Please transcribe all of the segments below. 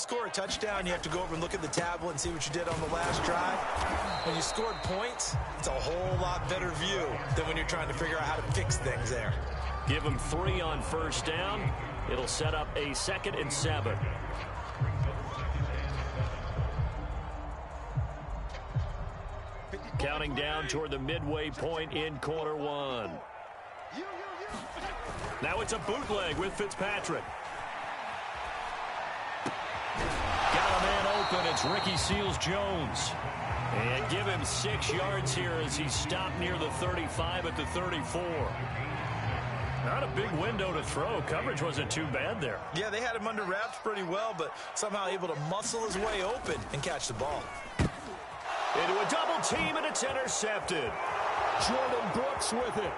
score a touchdown, you have to go over and look at the tablet and see what you did on the last drive. When you scored points, it's a whole lot better view than when you're trying to figure out how to fix things there. Give them 3 on first down. It'll set up a 2nd and 7. Counting down toward the midway point in quarter 1. Now it's a bootleg with Fitzpatrick. Got a man open. It's Ricky Seals-Jones. And give him 6 yards here as he stopped near the 35 at the 34. Not a big window to throw. Coverage wasn't too bad there. Yeah, they had him under wraps pretty well, but somehow able to muscle his way open and catch the ball. Into a double team, and it's intercepted. Jordan Brooks with it.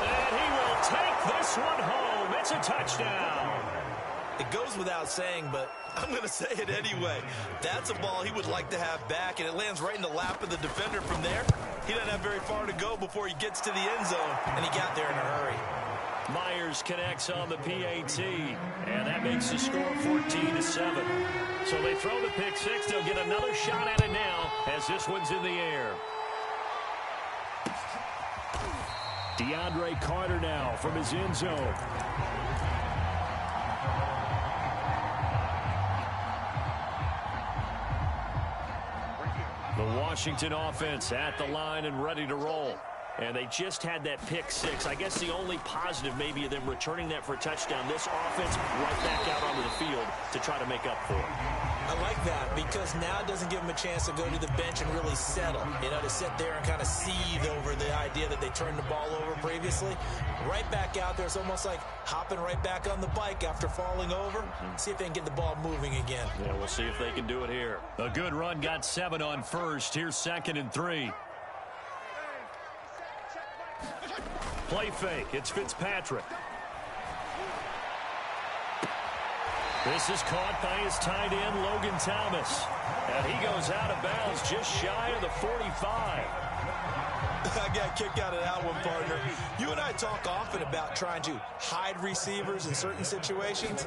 And he will take this one home. It's a touchdown. It goes without saying, but I'm going to say it anyway. That's a ball he would like to have back, and it lands right in the lap of the defender from there. He doesn't have very far to go before he gets to the end zone, and he got there in a hurry. Myers connects on the PAT, and that makes the score 14-7. So they throw the pick 6. They'll get another shot at it now as this one's in the air. DeAndre Carter now from his end zone. The Washington offense at the line and ready to roll. And they just had that pick 6. I guess the only positive maybe of them returning that for a touchdown. This offense right back out onto the field to try to make up for it. I like that because now it doesn't give them a chance to go to the bench and really settle. You know, to sit there and kind of seethe over the idea that they turned the ball over previously. Right back out there. It's almost like hopping right back on the bike after falling over. See if they can get the ball moving again. Yeah, we'll see if they can do it here. A good run got 7 on first. Here's 2nd and 3. Play fake. It's Fitzpatrick. This is caught by his tight end, Logan Thomas. And he goes out of bounds just shy of the 45. I got kicked out of that one, partner. You and I talk often about trying to hide receivers in certain situations,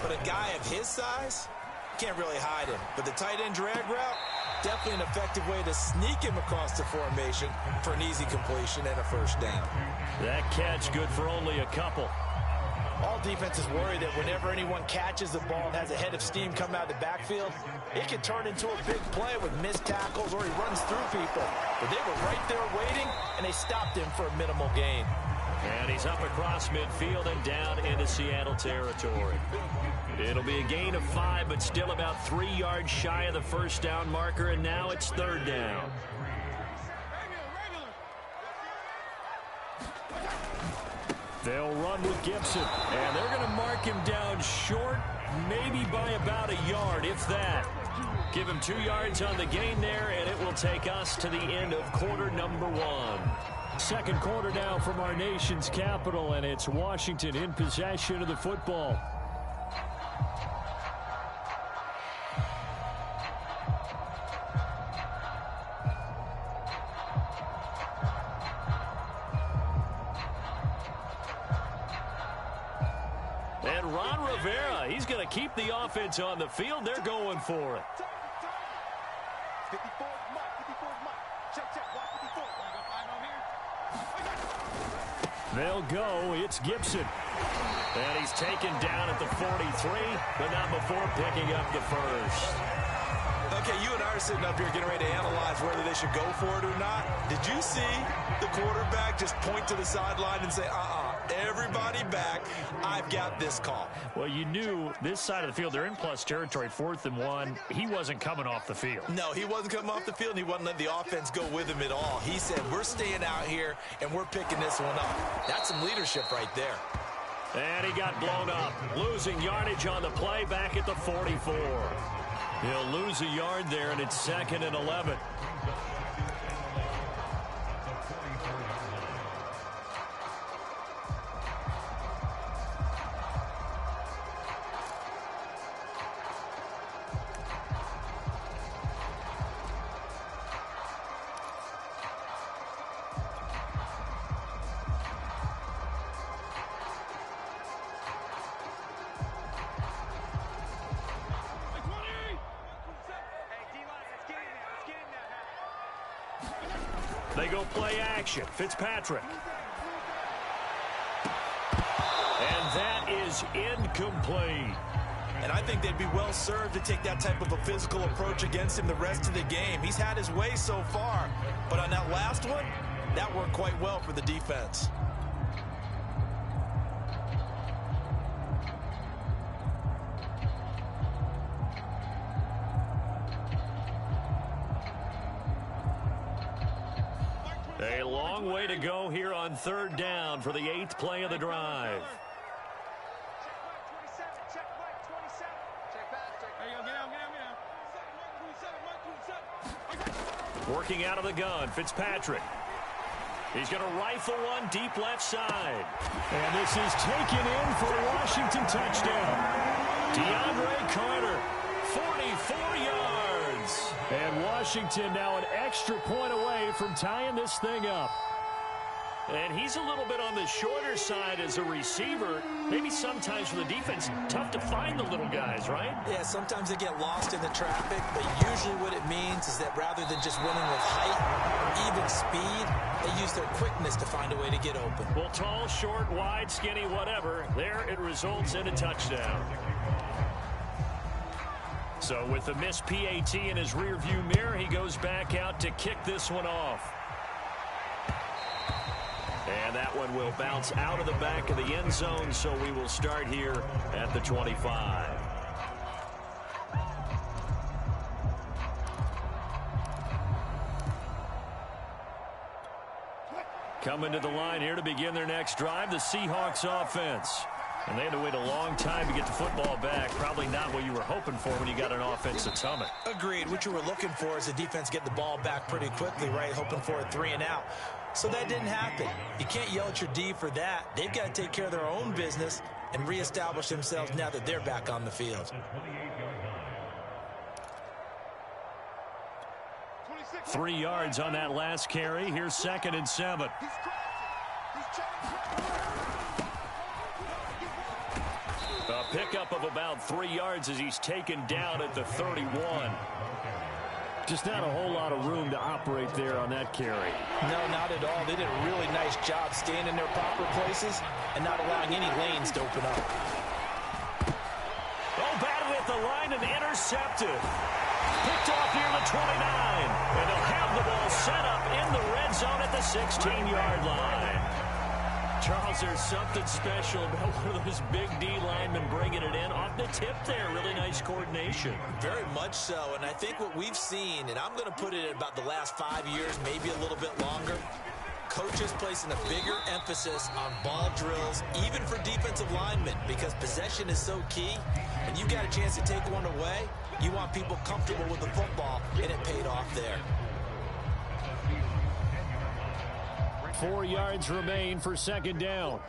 but a guy of his size can't really hide him. But the tight end drag route, definitely an effective way to sneak him across the formation for an easy completion and a first down. That catch good for only a couple. All defenses worry that whenever anyone catches the ball and has a head of steam come out of the backfield, it can turn into a big play with missed tackles or he runs through people. But they were right there waiting, and they stopped him for a minimal gain. And he's up across midfield and down into Seattle territory. It'll be a gain of 5, but still about 3 yards shy of the first down marker, and now it's 3rd down. They'll run with Gibson, and they're going to mark him down short, maybe by about a yard, if that. Give him 2 yards on the gain there, and it will take us to the end of quarter number 1. Second quarter now from our nation's capital, and it's Washington in possession of the football. And Ron Rivera, he's going to keep the offense on the field. They're going for it. They'll go. It's Gibson. And he's taken down at the 43, but not before picking up the first. Okay, you and I are sitting up here getting ready to analyze whether they should go for it or not. Did you see the quarterback just point to the sideline and say, everybody back, I've got this call? Well, you knew this side of the field, they're in plus territory, 4th and 1. He wasn't coming off the field. No, he wasn't coming off the field, and he wasn't letting the offense go with him at all. He said, we're staying out here, and we're picking this one up. That's some leadership right there. And he got blown up, losing yardage on the play back at the 44. He'll lose a yard there, and it's 2nd and 11. They go play action. Fitzpatrick. And that is incomplete. And I think they'd be well served to take that type of a physical approach against him the rest of the game. He's had his way so far, but on that last one, that worked quite well for the defense. A long way to go here on third down for the 8th play of the drive. Working out of the gun, Fitzpatrick. He's going to rifle one deep left side. And this is taken in for a Washington touchdown. DeAndre Carter, 44 yards. And Washington now an extra point away from tying this thing up. And he's a little bit on the shorter side as a receiver. Maybe sometimes for the defense, tough to find the little guys, right? Yeah, sometimes they get lost in the traffic, but usually what it means is that rather than just winning with height or even speed, they use their quickness to find a way to get open. Well, tall, short, wide, skinny, whatever, there it results in a touchdown. So with the missed PAT in his rearview mirror, he goes back out to kick this one off. And that one will bounce out of the back of the end zone, so we will start here at the 25. Coming to the line here to begin their next drive, the Seahawks offense. And they had to wait a long time to get the football back. Probably not what you were hoping for when you got an offense that's humming. Agreed. What you were looking for is the defense get the ball back pretty quickly, right? Hoping for a 3 and out. So that didn't happen. You can't yell at your D for that. They've got to take care of their own business and reestablish themselves now that they're back on the field. 3 yards on that last carry. Here's 2nd and 7. A pickup of about 3 yards as he's taken down at the 31. Just not a whole lot of room to operate there on that carry. No, not at all. They did a really nice job staying in their proper places and not allowing any lanes to open up. Oh, batted at the line and intercepted. Picked off near the 29. And they'll have the ball set up in the red zone at the 16-yard line. Charles, there's something special about one of those big D linemen bringing it in off the tip there. Really nice coordination. Very much so, and I think what we've seen, and I'm going to put it at about the last 5 years, maybe a little bit longer, coaches placing a bigger emphasis on ball drills, even for defensive linemen, because possession is so key, and you got a chance to take one away. You want people comfortable with the football, and it paid off there. 4 yards remain for 2nd down.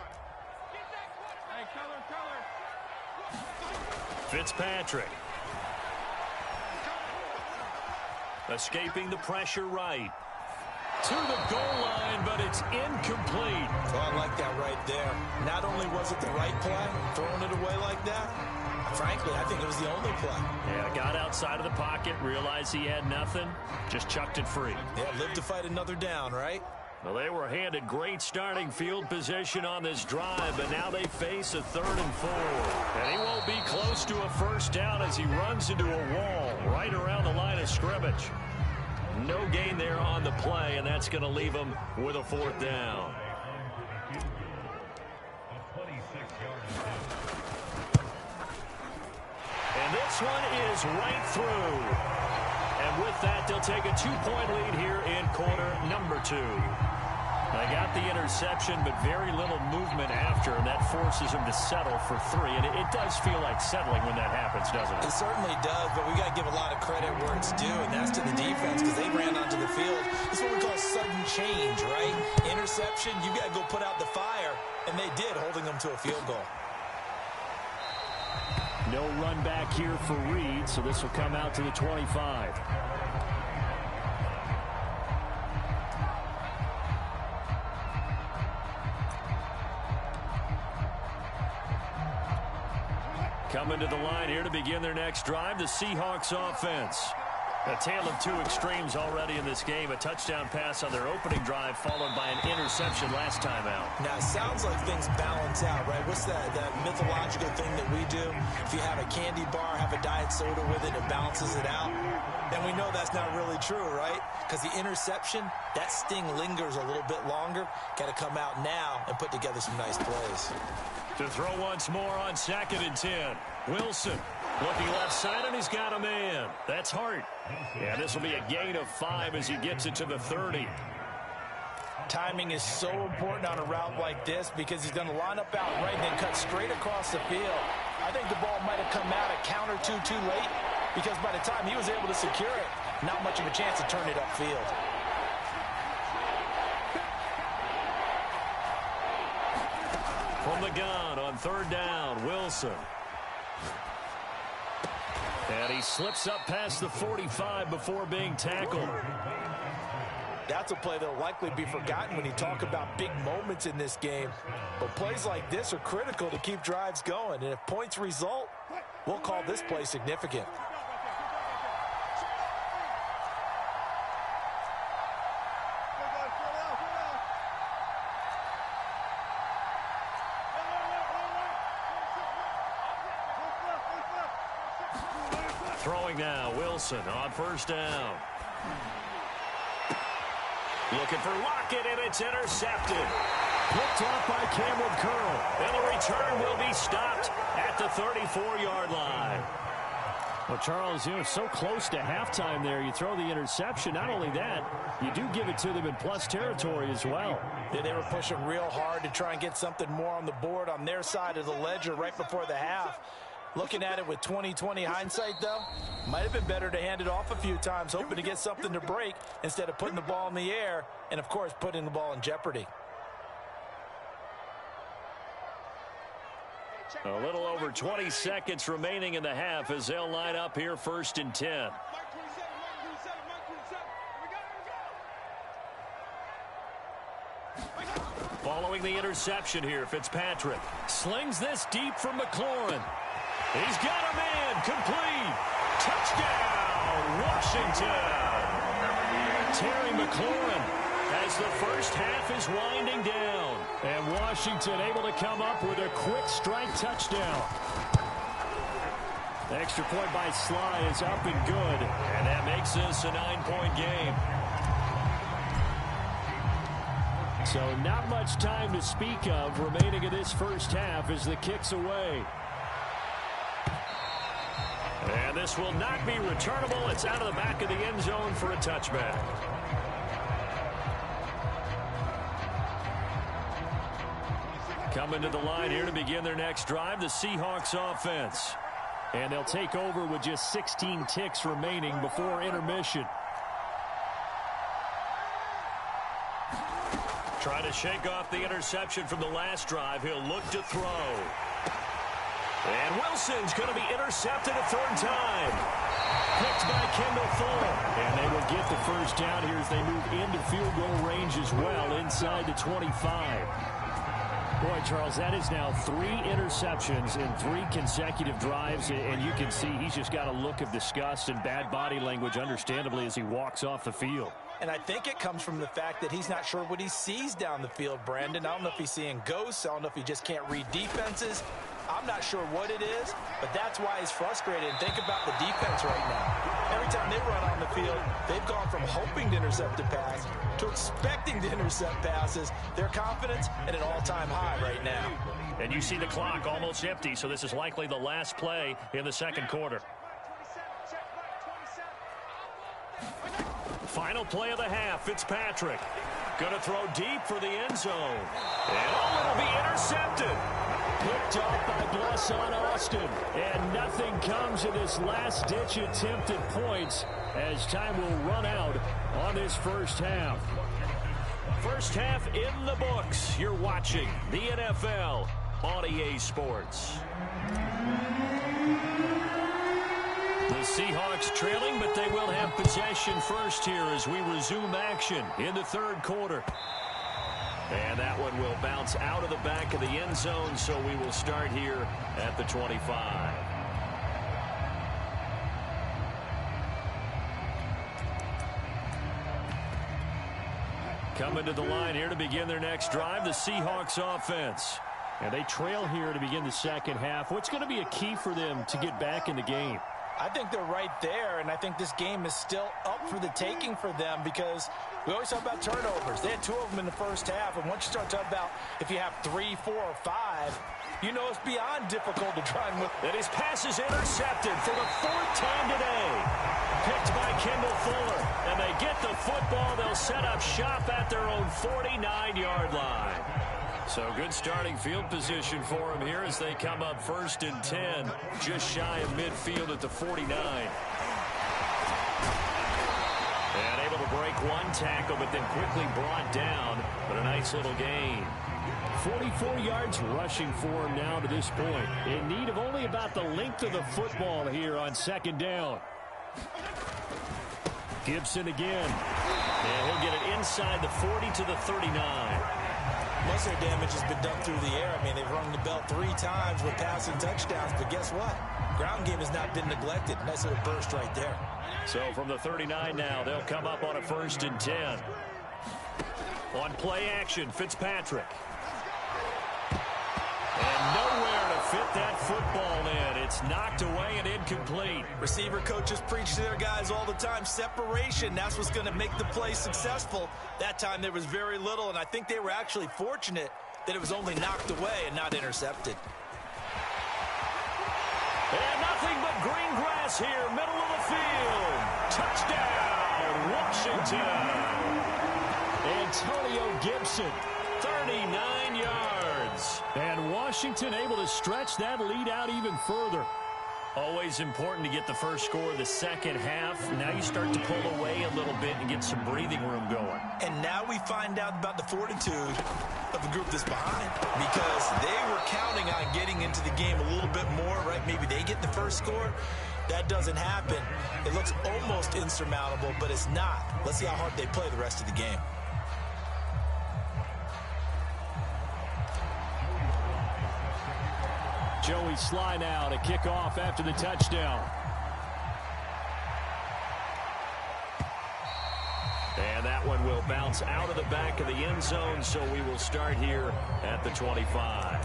Fitzpatrick. Escaping the pressure right. To the goal line, but it's incomplete. Oh, I like that right there. Not only was it the right play, throwing it away like that, frankly, I think it was the only play. Yeah, got outside of the pocket, realized he had nothing, just chucked it free. Yeah, live to fight another down, right? Well, they were handed great starting field position on this drive, but now they face a 3rd and 4. And he won't be close to a first down as he runs into a wall right around the line of scrimmage. No gain there on the play, and that's going to leave him with a 4th down. And this one is right through. And with that, they'll take a 2-point lead here in quarter number 2. They got the interception, but very little movement after, and that forces him to settle for 3. And it does feel like settling when that happens, doesn't it? It certainly does, but we got to give a lot of credit where it's due, and that's to the defense because they ran onto the field. This is what we call sudden change, right? Interception, you got to go put out the fire, and they did, holding them to a field goal. No run back here for Reed, so this will come out to the 25. Coming to the line here to begin their next drive, the Seahawks offense. A tale of two extremes already in this game. A touchdown pass on their opening drive followed by an interception last time out. Now, it sounds like things balance out, right? What's that mythological thing that we do? If you have a candy bar, have a diet soda with it, it balances it out. And we know that's not really true, right? Because the interception, that sting lingers a little bit longer. Got to come out now and put together some nice plays. To throw once more on 2nd and 10. Wilson looking left side, and he's got a man. That's Hart. And this will be a gain of 5 as he gets it to the 30. Timing is so important on a route like this because he's going to line up out right and then cut straight across the field. I think the ball might have come out a count or two too late because by the time he was able to secure it, not much of a chance to turn it upfield. From the gun on 3rd down, Wilson. And he slips up past the 45 before being tackled. That's a play that will likely be forgotten when you talk about big moments in this game. But plays like this are critical to keep drives going. And if points result, we'll call this play significant. Throwing now, Wilson on 1st down. Looking for Lockett, and it's intercepted. Picked off by Cameron Curl. And the return will be stopped at the 34-yard line. Well, Charles, you know, so close to halftime there. You throw the interception. Not only that, you do give it to them in plus territory as well. Yeah, they were pushing real hard to try and get something more on the board on their side of the ledger right before the half. Looking at it with 20/20 hindsight, though, might have been better to hand it off a few times, hoping to get something to break instead of putting the ball in the air and, of course, putting the ball in jeopardy. A little over 20 seconds remaining in the half as they'll line up here 1st and 10. Following the interception here, Fitzpatrick slings this deep from McLaurin. He's got a man, complete. Touchdown, Washington. Terry McLaurin as the first half is winding down. And Washington able to come up with a quick strike touchdown. The extra point by Sly is up and good. And that makes this a 9-point game. So not much time to speak of remaining in this first half as the kick's away. And this will not be returnable. It's out of the back of the end zone for a touchback. Coming to the line here to begin their next drive, the Seahawks offense. And they'll take over with just 16 ticks remaining before intermission. Trying to shake off the interception from the last drive. He'll look to throw. And Wilson's going to be intercepted a 3rd time. Picked by Kendall Fuller. And they will get the first down here as they move into field goal range as well inside the 25. Boy, Charles, that is now 3 interceptions in 3 consecutive drives, and you can see he's just got a look of disgust and bad body language, understandably, as he walks off the field. And I think it comes from the fact that he's not sure what he sees down the field, Brandon. I don't know if he's seeing ghosts. I don't know if he just can't read defenses. I'm not sure what it is, but that's why he's frustrated. And think about the defense right now. Every time they run on the field, they've gone from hoping to intercept a pass to expecting to intercept passes. Their confidence at an all-time high right now. And you see the clock almost empty, so this is likely the last play in the 2nd quarter. Final play of the half, Fitzpatrick. Going to throw deep for the end zone. And it'll be intercepted. Picked off by Blesson Austin. And nothing comes of this last-ditch attempt at points as time will run out on this first half. First half in the books. You're watching the NFL on EA Sports. The Seahawks trailing, but they will have possession first here as we resume action in the 3rd quarter. And that one will bounce out of the back of the end zone, so we will start here at the 25. Coming to the line here to begin their next drive, the Seahawks offense. And they trail here to begin the second half. What's going to be a key for them to get back in the game? I think they're right there, and I think this game is still up for the taking for them because we always talk about turnovers. They had 2 of them in the first half, and once you start talking about if you have 3, 4, or 5, you know it's beyond difficult to try and win. And his pass is intercepted for the 4th time today. Picked by Kendall Fuller, and they get the football. They'll set up shop at their own 49-yard line. So good starting field position for him here as they come up 1st and 10, just shy of midfield at the 49. And able to break one tackle, but then quickly brought down, but a nice little gain. 44 yards rushing for him now to this point. In need of only about the length of the football here on 2nd down. Gibson again. And he'll get it inside the 40 to the 39. Most of their damage has been done through the air. I mean, they've rung the bell 3 times with passing touchdowns, but guess what? Ground game has not been neglected. Nice little burst right there. So from the 39 now, they'll come up on a 1st and 10. On play action, Fitzpatrick. And nowhere to fit that football in. It's knocked away and incomplete. Receiver coaches preach to their guys all the time. Separation, that's what's going to make the play successful. That time there was very little, and I think they were actually fortunate that it was only knocked away and not intercepted. And nothing but green grass here, middle of the field. Touchdown, Washington. Antonio Gibson. 39 yards. And Washington able to stretch that lead out even further. Always important to get the first score of the second half. Now you start to pull away a little bit and get some breathing room going. And now we find out about the fortitude of the group that's behind, because they were counting on getting into the game a little bit more, right? Maybe they get the first score. That doesn't happen. It looks almost insurmountable, but it's not. Let's see how hard they play the rest of the game. Joey Sly now to kick off after the touchdown. And that one will bounce out of the back of the end zone, so we will start here at the 25.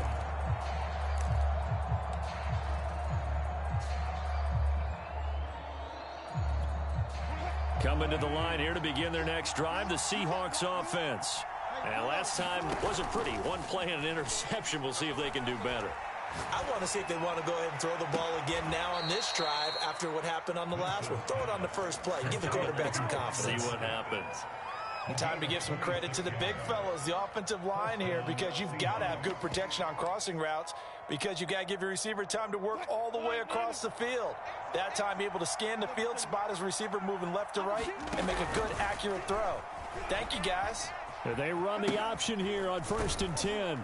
Coming to the line here to begin their next drive, the Seahawks offense. And last time wasn't pretty. One play and an interception. We'll see if they can do better. I want to see if they want to go ahead and throw the ball again now on this drive after what happened on the last one. Throw it on the first play. Give the quarterback some confidence. See what happens. And time to give some credit to the big fellas, the offensive line here, because you've got to have good protection on crossing routes, because you got to give your receiver time to work all the way across the field. That time able to scan the field, spot his receiver moving left to right, and make a good, accurate throw. Thank you, guys. They run the option here on 1st and 10.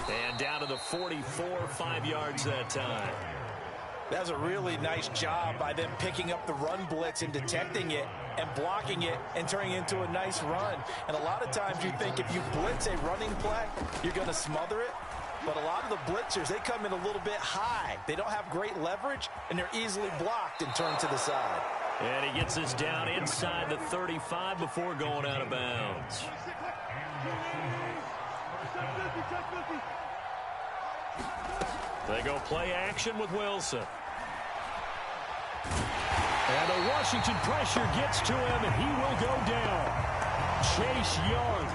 And down to the 44, 5 yards that time. That was a really nice job by them picking up the run blitz and detecting it and blocking it and turning it into a nice run. And a lot of times you think if you blitz a running play, you're going to smother it. But a lot of the blitzers, they come in a little bit high. They don't have great leverage, and they're easily blocked and turned to the side. And he gets us down inside the 35 before going out of bounds. They go play action with Wilson. And the Washington pressure gets to him, and he will go down. Chase Young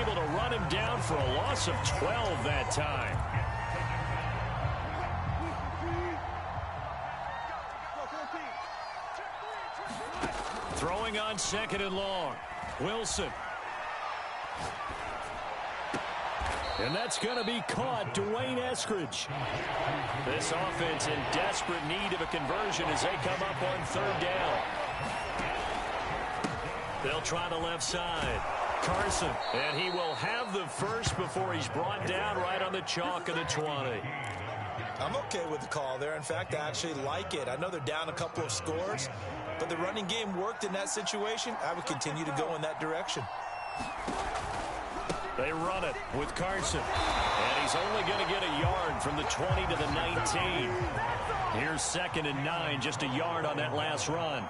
able to run him down for a loss of 12 that time. Throwing on 2nd and long. Wilson. And that's going to be caught. Dwayne Eskridge. This offense in desperate need of a conversion as they come up on 3rd down. They'll try the left side. Carson. And he will have the first before he's brought down right on the chalk of the 20. I'm okay with the call there. In fact, I actually like it. I know they're down a couple of scores, but the running game worked in that situation. I would continue to go in that direction. They run it with Carson. And he's only going to get a yard from the 20 to the 19. Here's 2nd and 9, just a yard on that last run.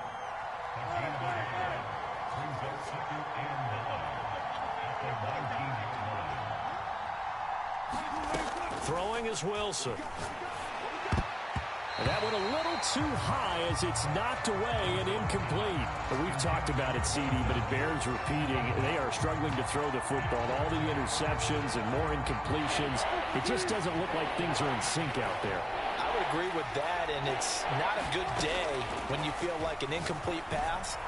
Throwing is Wilson. And that went a little too high as it's knocked away and incomplete. We've talked about it, CD, but it bears repeating. They are struggling to throw the football. All the interceptions and more incompletions. It just doesn't look like things are in sync out there. I would agree with that, and it's not a good day when you feel like an incomplete pass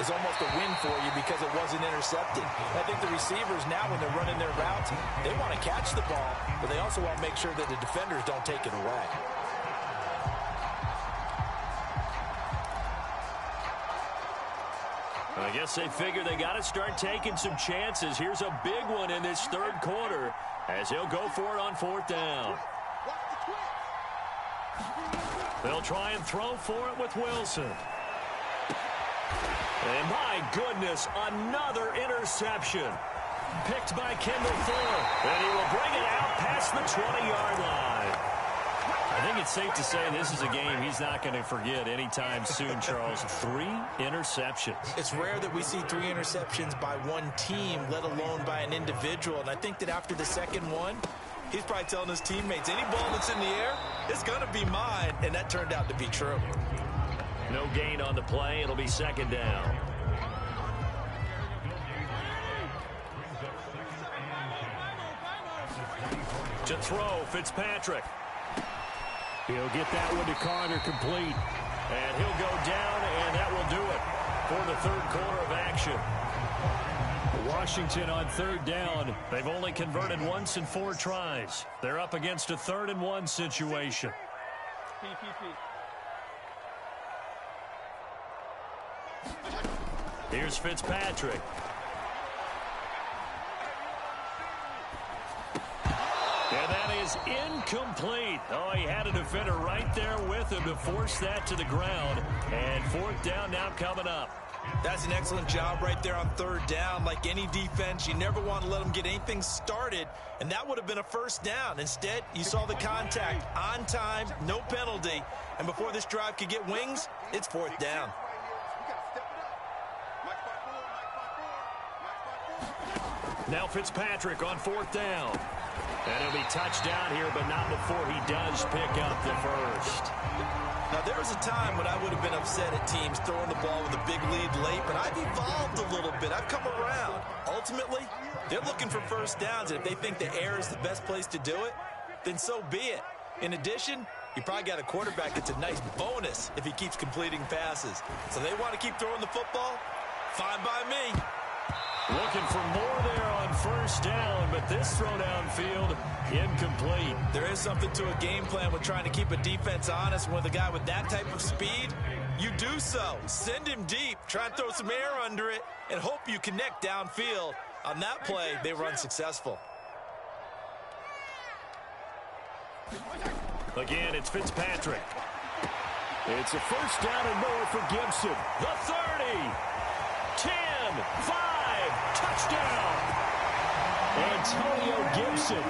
is almost a win for you because it wasn't intercepted. I think the receivers now, when they're running their routes, they want to catch the ball, but they also want to make sure that the defenders don't take it away. I guess they figure they got to start taking some chances. Here's a big one in this third quarter as he'll go for it on fourth down. They'll try and throw for it with Wilson. And my goodness, another interception. Picked by Kendall Thorne. And he will bring it out past the 20-yard line. I think it's safe to say this is a game he's not going to forget anytime soon, Charles. 3 interceptions. It's rare that we see 3 interceptions by one team, let alone by an individual. And I think that after the second one, he's probably telling his teammates, any ball that's in the air, it's going to be mine. And that turned out to be true. No gain on the play. It'll be second down. To throw, Fitzpatrick. He'll get that one to Carter complete. And he'll go down, and that will do it for the third quarter of action. Washington on third down. They've only converted once in 4 tries. They're up against a 3rd and 1 situation. Here's Fitzpatrick. And that is incomplete. Oh, he had a defender right there with him to force that to the ground. And fourth down now coming up. That's an excellent job right there on third down. Like any defense, you never want to let them get anything started, and that would have been a first down. Instead, you saw the contact on time, no penalty, and before this drive could get wings, it's fourth down. Now Fitzpatrick on fourth down. And he'll be touched down here, but not before he does pick up the first. Now, there was a time when I would have been upset at teams throwing the ball with a big lead late, but I've evolved a little bit. I've come around. Ultimately, they're looking for first downs, and if they think the air is the best place to do it, then so be it. In addition, you probably got a quarterback that's a nice bonus if he keeps completing passes. So they want to keep throwing the football? Fine by me. Looking for more there on first down, but this throw downfield, incomplete. There is something to a game plan with trying to keep a defense honest. With a guy with that type of speed, you do so. Send him deep, try and throw some air under it, and hope you connect downfield. On that play, they were unsuccessful. Again, it's Fitzpatrick. It's a first down and more for Gibson. The 30, 10, 5. Touchdown! Antonio Gibson.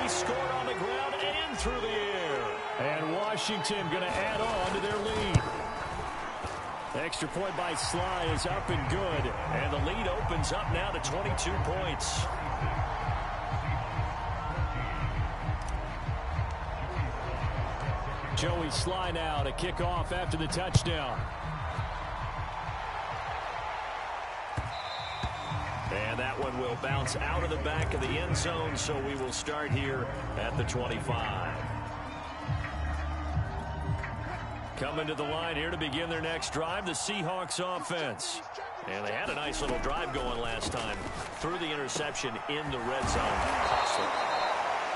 He scored on the ground and through the air. And Washington going to add on to their lead. Extra point by Sly is up and good. And the lead opens up now to 22 points. Joey Sly now to kick off after the touchdown. And that one will bounce out of the back of the end zone, so we will start here at the 25. Coming to the line here to begin their next drive, the Seahawks offense. And they had a nice little drive going last time. Threw the interception in the red zone. Costly.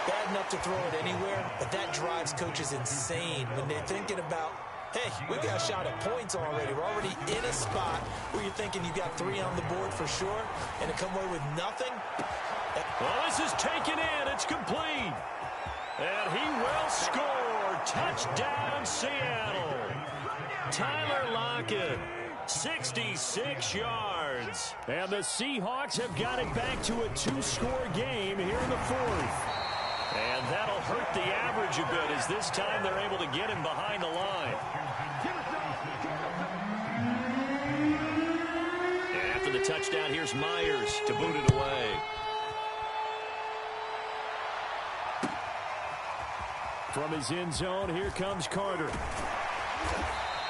Bad enough to throw it anywhere, but that drives coaches insane when they're thinking about, hey, we got a shot at points already. We're already in a spot where you're thinking you got 3 on the board for sure, and to come away with nothing. Well, this is taken in. It's complete. And he will score. Touchdown, Seattle. Tyler Lockett, 66 yards. And the Seahawks have got it back to a 2-score game here in the fourth. And that'll hurt the average a bit as this time they're able to get him behind the line. And after the touchdown. Here's Myers to boot it away. From his end zone, here comes Carter.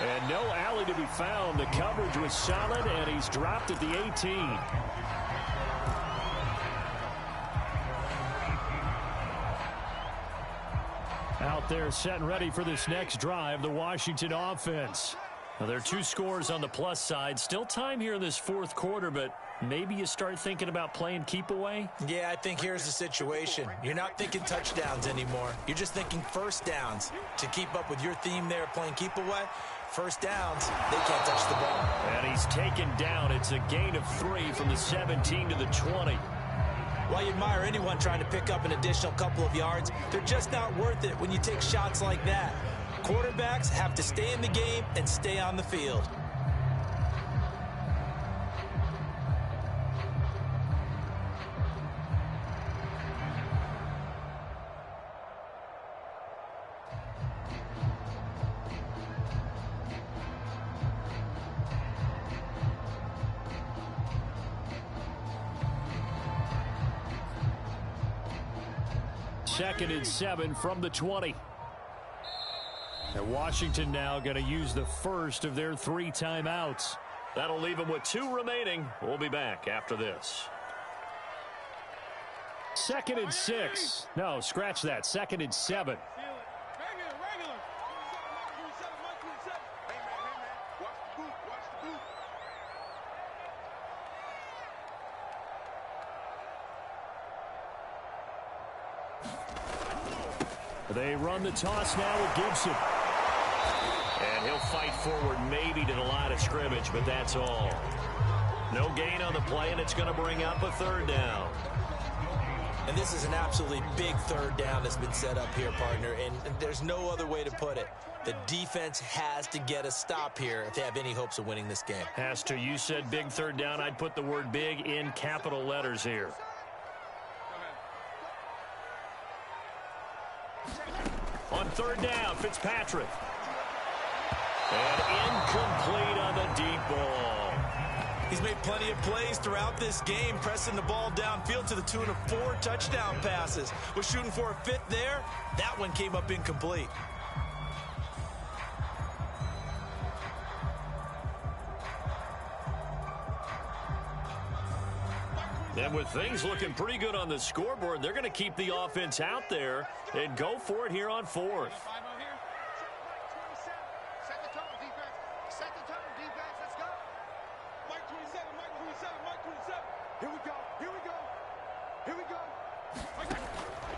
And no alley to be found. The coverage was solid, and he's dropped at the 18. Out there set and ready for this next drive, the Washington offense. Now, there are 2 scores on the plus side. Still time here in this fourth quarter, but maybe you start thinking about playing keep away? Yeah, I think here's the situation. You're not thinking touchdowns anymore. You're just thinking first downs. To keep up with your theme there, playing keep away, first downs, they can't touch the ball. And he's taken down. It's a gain of 3 from the 17 to the 20. While you admire anyone trying to pick up an additional couple of yards, they're just not worth it when you take shots like that. Quarterbacks have to stay in the game and stay on the field. Second and 7 from the 20. And Washington now going to use the first of their 3 timeouts. That'll leave them with 2 remaining. We'll be back after this. Second and 6. No, scratch that. Second and 7. They run the toss now with Gibson. And he'll fight forward maybe to the line of scrimmage, but that's all. No gain on the play, and it's going to bring up a 3rd down. And this is an absolutely big 3rd down that's been set up here, partner, and there's no other way to put it. The defense has to get a stop here if they have any hopes of winning this game. Has to. You said big 3rd down. I'd put the word big in capital letters here. On 3rd down, Fitzpatrick. And incomplete on the deep ball. He's made plenty of plays throughout this game, pressing the ball downfield to the tune of 4 touchdown passes. Was shooting for a 5th there. That one came up incomplete. And with things looking pretty good on the scoreboard, they're going to keep the offense out there and go for it here on 4th.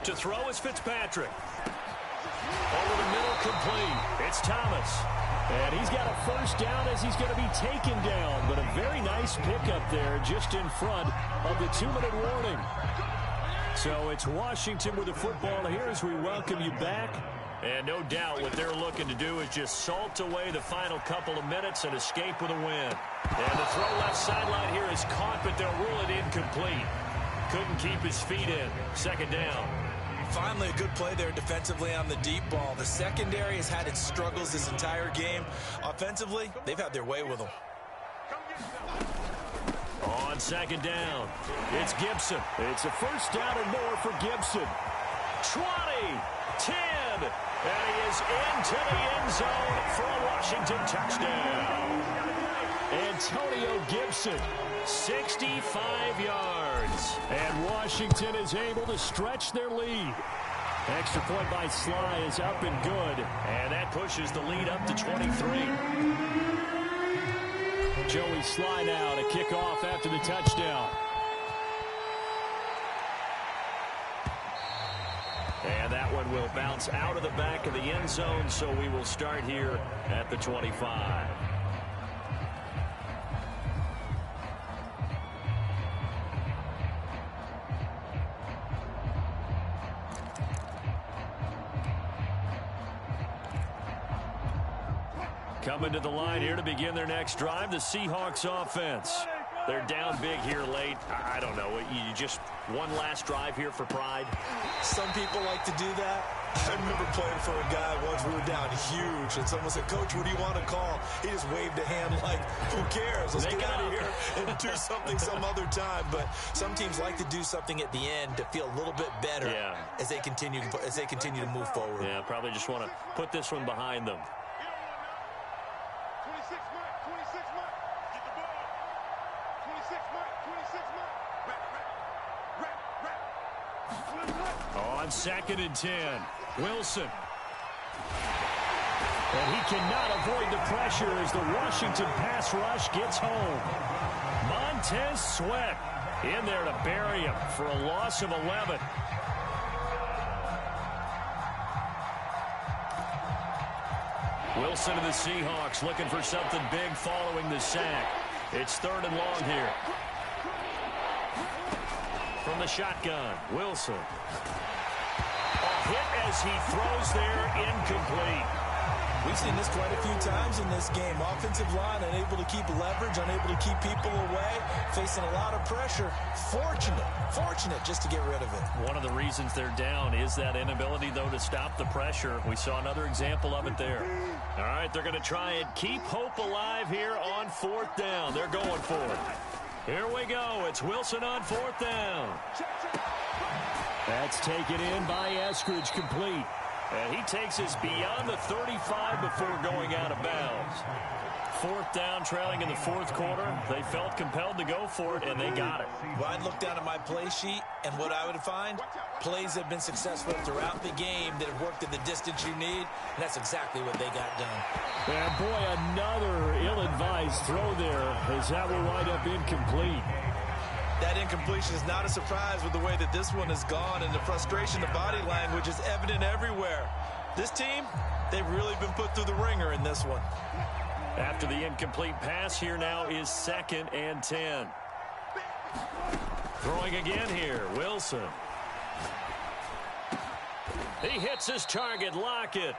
To throw is Fitzpatrick. Over the middle, complete. It's Thomas. And he's got a 1st down as he's going to be taken down. But a very nice pickup there just in front of the 2-minute warning. So it's Washington with the football here as we welcome you back. And no doubt what they're looking to do is just salt away the final couple of minutes and escape with a win. And the throw left sideline here is caught, but they'll rule it incomplete. Couldn't keep his feet in. 2nd down. Finally, a good play there defensively on the deep ball. The secondary has had its struggles this entire game. Offensively, they've had their way with them. On 2nd down, it's Gibson. It's a 1st down and more for Gibson. 20, 10, and he is into the end zone for a Washington touchdown. Antonio Gibson. 65 yards. And Washington is able to stretch their lead. Extra point by Sly is up and good. And that pushes the lead up to 23. Joey Sly now to kick off after the touchdown. And that one will bounce out of the back of the end zone, so we will start here at the 25. Coming to the line here to begin their next drive, the Seahawks offense. They're down big here late. I don't know. You just one last drive here for pride. Some people like to do that. I remember playing for a guy once. We were down huge, and someone said, "Coach, what do you want to call?" He just waved a hand like, cares? Let's get out of here and do something some other time. But some teams like to do something at the end to feel a little bit better as they continue to move forward. Yeah, probably just want to put this one behind them. On 2nd and 10, Wilson. And he cannot avoid the pressure as the Washington pass rush gets home. Montez Sweat in there to bury him for a loss of 11. Wilson and the Seahawks looking for something big following the sack. It's 3rd and long here. From the shotgun, Wilson. A hit as he throws there, incomplete. We've seen this quite a few times in this game. Offensive line unable to keep leverage, unable to keep people away, facing a lot of pressure. Fortunate just to get rid of it. One of the reasons they're down is that inability, though, to stop the pressure. We saw another example of it there. All right, they're going to try and keep hope alive here on 4th down. They're going for it. Here we go. It's Wilson on 4th down. That's taken in by Eskridge, complete. And he takes us beyond the 35 before going out of bounds. 4th down, trailing in the 4th quarter. They felt compelled to go for it, and they got it. Well, I'd look down at my play sheet, and what I would find, plays have been successful throughout the game that have worked at the distance you need, and that's exactly what they got done. And, boy, another ill-advised throw there as that will wind up incomplete. That incompletion is not a surprise with the way that this one has gone, and the frustration, the body language is evident everywhere. This team, they've really been put through the ringer in this one. After the incomplete pass, here now is 2nd and 10. Throwing again here, Wilson. He hits his target, Lockett.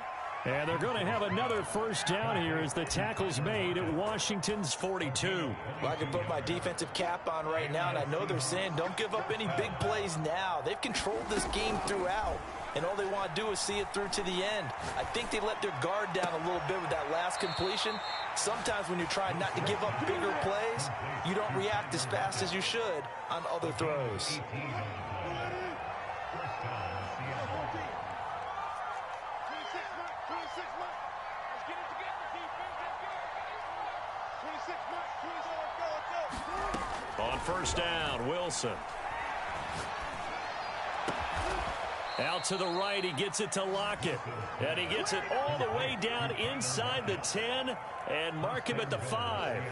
And they're going to have another 1st down here as the tackle's made at Washington's 42. Well, I can put my defensive cap on right now, and I know they're saying don't give up any big plays now. They've controlled this game throughout, and all they want to do is see it through to the end. I think they let their guard down a little bit with that last completion. Sometimes when you're trying not to give up bigger plays, you don't react as fast as you should on other throws. On 1st down, Wilson. Out to the right, he gets it to Lockett. And he gets it all the way down inside the 10 and mark him at the 5.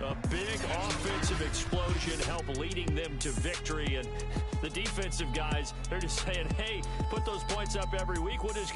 A big offensive explosion helped leading them to victory. And the defensive guys, they're just saying, hey, put those points up every week. We'll just